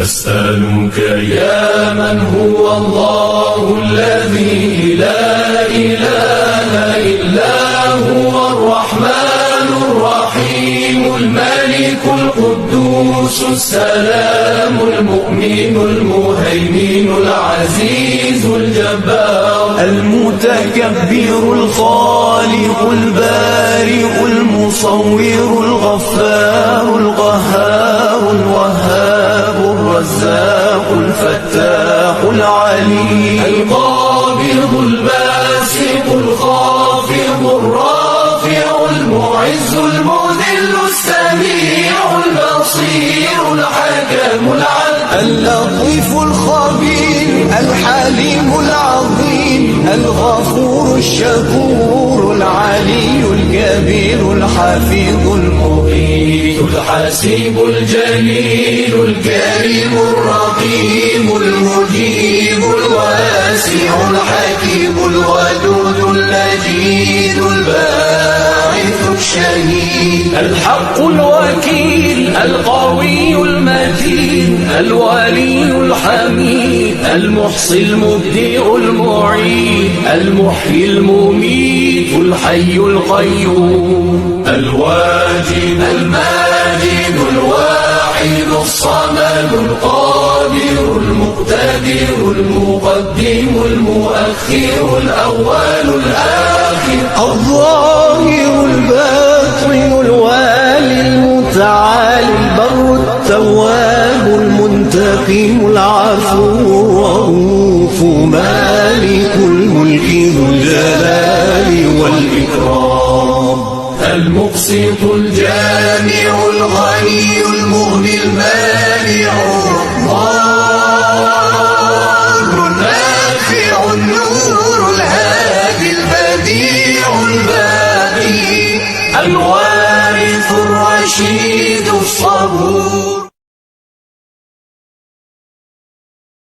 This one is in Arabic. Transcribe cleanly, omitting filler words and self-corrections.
نسألك يا من هو الله الذي لا إله إلا هو الرحمن الرحيم الملك القدوس السلام المؤمن المهيمن العزيز الجبار المتكبر الخالق البارئ المصور الغفار القهار الوهاب الرزاق الفتاح العليم القابض الباسط الخافض الرافع المعز المذل السميع البصير الحكم العدل اللطيف الخبير الحليم العظيم الغفور الشكور العلي الكبير الحفيظ المغيث الحسيب الجليل الكريم الرقيب المجيب الواسع الحكيم الودود المجيد الباعث الشهيد الحق الوكيل القوي المتين الولي الحميد المحصي المبدئ المعيد المحيي المميت الحي القيوم الواجد الماجد الواحد الصمد القادر المقتدر المقدم المؤخر الأول الآخر الظاهر الباطن الوالي المتعالي البر التواب المنتقم العفو الرؤوف مالك الملك ذو الجلال والإكرام المقسط الجامع الغني المغني المانع الضار النافع النور الهادي البديع الباقي الوارث الرشيد الصبور